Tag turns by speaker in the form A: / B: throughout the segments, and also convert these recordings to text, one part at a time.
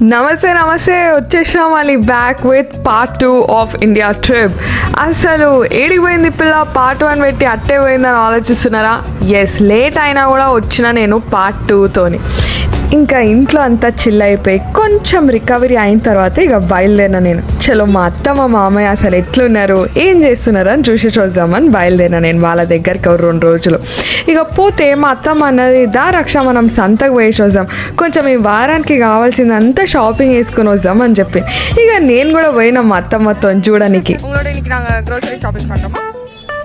A: నమస్తే నమస్తే వచ్చేసాం మళ్ళీ back with part 2 of India trip. అసలు ఏడికి పోయింది పిల్ల, పార్ట్ 1 పెట్టి అట్టే పోయిందని ఆలోచిస్తున్నారా? ఎస్, లేట్ అయినా కూడా వచ్చిన నేను పార్ట్ 2తోని. ఇంకా ఇంట్లో అంతా చిల్ అయిపోయి కొంచెం రికవరీ అయిన తర్వాత ఇక బయలుదేరిన నేను. చలో మా అత్త మా మామయ్య అసలు ఎట్లున్నారు, ఏం చేస్తున్నారు అని చూసి చూద్దామని బయలుదేరిన నేను వాళ్ళ దగ్గరికి 2 రోజులు. ఇక పోతే మా అత్తమ్మ అన్నది రక్ష మనం సంతకు పోయేసి వద్దాం, కొంచెం ఈ వారానికి కావాల్సిందంతా షాపింగ్ వేసుకొని వద్దాం అని చెప్పి ఇక నేను కూడా పోయినా మా అత్తమ్మతో చూడడానికి.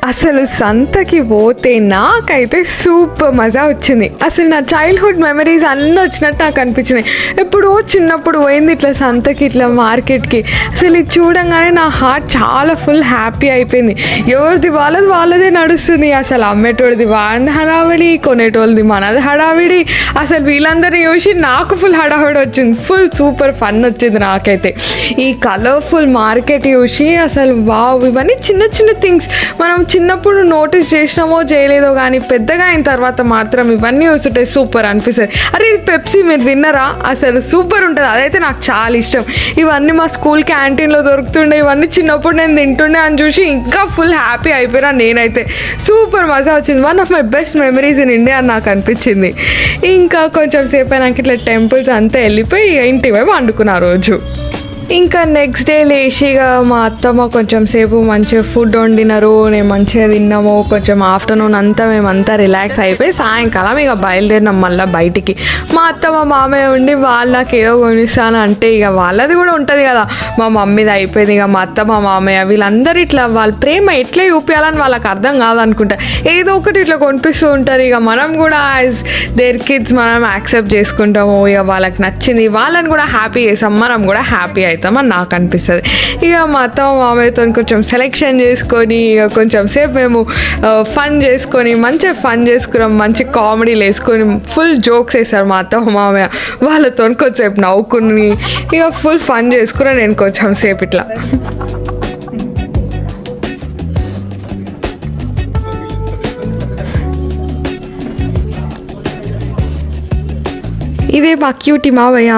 A: అసలు సంతకి పోతే నాకైతే సూపర్ మజా వచ్చింది. అసలు నా చైల్డ్హుడ్ మెమరీస్ అన్నీ వచ్చినట్టు నాకు అనిపించినాయి. ఎప్పుడో చిన్నప్పుడు పోయింది ఇట్లా సంతకి, ఇట్లా మార్కెట్కి. అసలు ఇది చూడంగానే నా హార్ట్ చాలా ఫుల్ హ్యాపీ అయిపోయింది. ఎవరిది వాళ్ళదే నడుస్తుంది. అసలు అమ్మేటోడిది వాళ్ళది హడావిడి, కొనేటోళ్ళది మనది హడావిడి. అసలు వీళ్ళందరినీ చూసి నాకు ఫుల్ హడావిడి వచ్చింది. ఫుల్ సూపర్ ఫన్ వచ్చింది నాకైతే. ఈ కలర్ఫుల్ మార్కెట్ చూసి అసలు వావ్, ఇవన్నీ చిన్న చిన్న థింగ్స్ మనం చిన్నప్పుడు నోటీస్ చేసినామో చేయలేదో కానీ పెద్దగా అయిన తర్వాత మాత్రం ఇవన్నీ వస్తుంటాయి, సూపర్ అనిపిస్తుంది. అరే ఇది పెప్సీ మీరు విన్నరా? అసలు సూపర్ ఉంటుంది, అదైతే నాకు చాలా ఇష్టం. ఇవన్నీ మా స్కూల్ క్యాంటీన్లో దొరుకుతుండే, ఇవన్నీ చిన్నప్పుడు నేను తింటుండే అని చూసి ఇంకా ఫుల్ హ్యాపీ అయిపోయినా నేనైతే. సూపర్ మజా వచ్చింది. One of my best memories in India అని నాకు అనిపించింది. ఇంకా కొంచెం సేపు అయినాక ఇట్లా టెంపుల్స్ అంతా వెళ్ళిపోయి ఇంటికి పోయి వండుకున్న రోజు. ఇంకా నెక్స్ట్ డే లేచిగా మా అత్తమ్మ కొంచెం సేపు మంచిగా ఫుడ్ వండినారు, నేను మంచిగా తిన్నాము. కొంచెం ఆఫ్టర్నూన్ అంతా మేమంతా రిలాక్స్ అయిపోయి సాయంకాలం ఇక బయలుదేరినాం మళ్ళీ బయటికి. మా అత్తమ్మ మామయ్య ఉండి వాళ్ళకి ఏదో కొనిస్తాను అంటే ఇక వాళ్ళది కూడా ఉంటుంది కదా, మా మమ్మీది అయిపోయింది. ఇక మా అత్తమ్మ మామయ్య వీళ్ళందరూ ఇట్లా వాళ్ళ ప్రేమ ఎట్లా చూపించాలని వాళ్ళకి అర్థం కాదనుకుంటా, ఏదో ఒకటి ఇట్లా కొనిపిస్తూ ఉంటారు. ఇక మనం కూడా యాజ్ దేర్ కిడ్స్ మనం యాక్సెప్ట్ చేసుకుంటాము. ఇక వాళ్ళకి నచ్చింది, వాళ్ళని కూడా హ్యాపీ చేస్తాం, మనం కూడా హ్యాపీ అవుతాం అని నాకు అనిపిస్తుంది. ఇక మా అత్తమ్మ మామయ్యతో కొంచెం సెలెక్షన్ చేసుకొని ఇక కొంచెం సేపు మేము ఫన్ చేసుకొని మంచిగా ఫన్ చేసుకున్నాం. మంచి కామెడీలు వేసుకొని ఫుల్ జోక్స్ వేస్తారు మా అత్తమ్మ మామయ్య. వాళ్ళతో కొంచెంసేపు నవ్వుకుని ఇక ఫుల్ ఫన్ చేసుకున్నా నేను కొంచెం సేపు ఇట్లా. ఇదే మా క్యూటీ మావయ్య.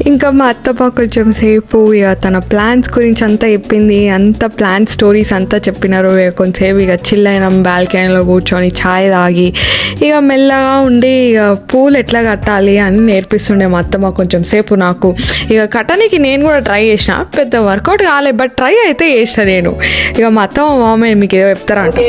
A: ఇంకా మా అత్తమ్మ కొంచెం సేపు ఇక తన ప్లాన్స్ గురించి అంతా చెప్పింది, అంత ప్లాన్ స్టోరీస్ అంతా చెప్పినారు. ఇక కొంచెంసేపు ఇక చిల్ అయినాం, బాల్కనీలో కూర్చొని ఛాయ్ తాగి ఇక మెల్లగా ఉండి ఇక పూలు ఎట్లా కట్టాలి అని నేర్పిస్తుండే మా అత్తమ్మ కొంచెం సేపు నాకు. ఇక కట్టడానికి నేను కూడా ట్రై చేసిన, పెద్ద వర్కౌట్ కాలే బట్ ట్రై అయితే చేసిన నేను. ఇక మా అత్తమ్మ మామయ్య మీకు ఏదో చెప్తారా అంటే,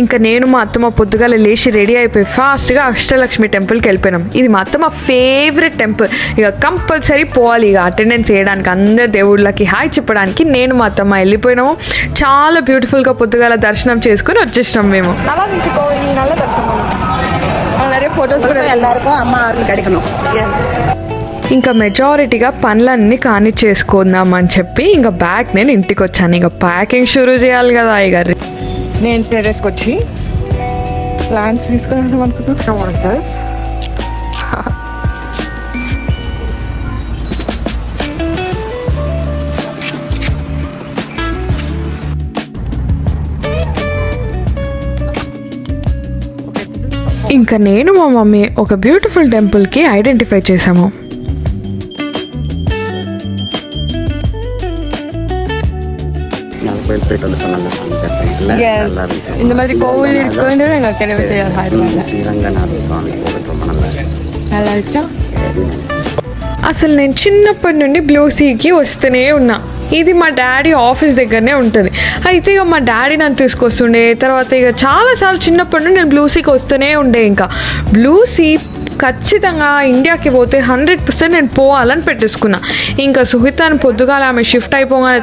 A: ఇంకా నేను మా అత్తమ్మ పొద్దుగాల లేచి రెడీ అయిపోయి ఫాస్ట్గా అష్టలక్ష్మి టెంపుల్కి వెళ్ళిపోయినాం. ఇది మా అత్తమ్మ ఫేవరెట్ టెంపుల్, ఇక కంపల్సరీ పోవాలి ఇక అటెండెన్స్ చేయడానికి, అందరు దేవుళ్ళకి హాయ్ చెప్పడానికి నేను మా అత్తమ్మ వెళ్ళిపోయినాము. చాలా బ్యూటిఫుల్గా పొద్దుగాల దర్శనం చేసుకుని వచ్చేసినాం మేము. ఇంకా మెజారిటీగా పనులన్నీ కానిచ్చేసుకుందామని చెప్పి ఇంకా బ్యాగ్ నేను ఇంటికి వచ్చాను. ఇక ప్యాకింగ్ షురూ చేయాలి కదా. ఇక నేను టెర్రస్కి వచ్చి ప్లాన్స్ తీసుకున్నాం అనుకుంటున్నాను. ఇంకా నేను మా మమ్మీ ఒక బ్యూటిఫుల్ టెంపుల్కి ఐడెంటిఫై చేసాము. இந்த மாதிரி கோவில் இருக்குன்னு எங்களுக்கு అసలు నేను చిన్నప్పటి నుండి బ్లూ సీకి వస్తూనే ఉన్నా. ఇది మా డాడీ ఆఫీస్ దగ్గరనే ఉంటుంది. అయితే ఇక మా డాడీ నన్ను తీసుకొస్తుండే. తర్వాత ఇక చాలాసార్లు చిన్నప్పటి నుండి నేను బ్లూ సీకి వస్తూనే ఉండే. ఇంకా బ్లూ సీ ఖచ్చితంగా ఇండియాకి పోతే 100% నేను పోవాలని పెట్టేసుకున్నా. ఇంకా సుహితాన్ని పొద్దుగాల ఆమె షిఫ్ట్ అయిపోగానే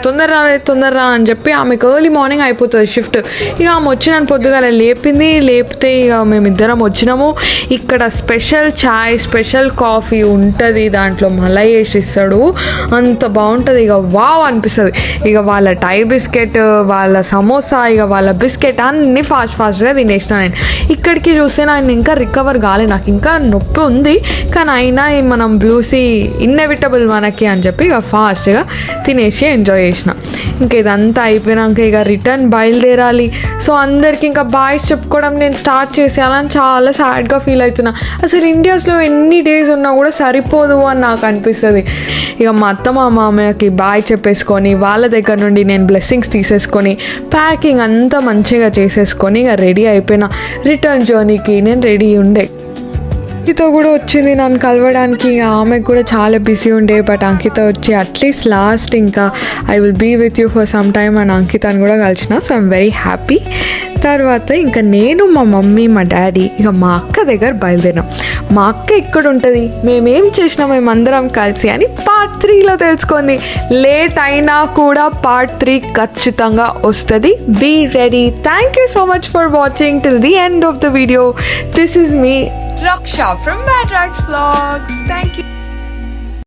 A: తొందరరా అని చెప్పి ఆమెకు ఎర్లీ మార్నింగ్ అయిపోతుంది షిఫ్ట్. ఇక ఆమె వచ్చి నన్ను పొద్దుగాల లేపితే ఇక మేమిద్దరం వచ్చినాము. ఇక్కడ స్పెషల్ ఛాయ్, స్పెషల్ కాఫీ ఉంటుంది, దాంట్లో మలై వేసి ఇస్తాడు, అంత బాగుంటుంది. ఇక వావ్ అనిపిస్తుంది. ఇక వాళ్ళ టై బిస్కెట్, వాళ్ళ సమోసా, ఇక వాళ్ళ బిస్కెట్ అన్నీ ఫాస్ట్గా తినేసిన నేను. ఇక్కడికి చూస్తే నేను ఇంకా రికవర్ కాలే, నాకు ఇంకా నొప్పి ఉంది, కానీ అయినా మనం బ్లూసీ ఇన్నెవిటబుల్ మనకి అని చెప్పి ఇక ఫాస్ట్గా తినేసి ఎంజాయ్ చేసిన. ఇంకా ఇదంతా అయిపోయినాక ఇక రిటర్న్ బయలుదేరాలి. సో అందరికి ఇంకా బాయ్స్ చెప్పుకోవడం నేను స్టార్ట్ చేసేయాలని చాలా సాడ్గా ఫీల్ అవుతున్నా. అసలు ఇండియాస్లో ఎన్ని డేస్ ఉన్నా కూడా సరిపోదు అని నాకు అనిపిస్తుంది. ఇక మా అత్త మా మామయ్యకి బాయ్ చెప్పేసుకొని వాళ్ళ దగ్గర నుండి నేను బ్లెస్సింగ్స్ తీసేసుకొని ప్యాకింగ్ అంతా మంచిగా చేసేసుకొని ఇక రెడీ అయిపోయినా. రిటర్న్ జర్నీకి నేను రెడీ ఉండే. అంకిత కూడా వచ్చింది నన్ను కలవడానికి. ఆమెకు కూడా చాలా బిజీ ఉండే, బట్ అంకిత వచ్చి అట్లీస్ట్ లాస్ట్ ఇంకా I will be with you for some time అని అంకితను కూడా కలిసిన. So I'm very happy. తర్వాత ఇంకా నేను, మా మమ్మీ, మా డాడీ ఇక మా అక్క దగ్గర బయలుదేరినాం. మా అక్క ఇక్కడ ఉంటుంది, మేమేం చేసినాం మేమందరం కలిసి అని పార్ట్ 3లో తెలుసుకొని. లేట్ అయినా కూడా పార్ట్ 3 ఖచ్చితంగా వస్తుంది. Be ready. Thank you so much for watching till the end of the video. This is me Raksha from Mad Rags Vlogs. Thank you.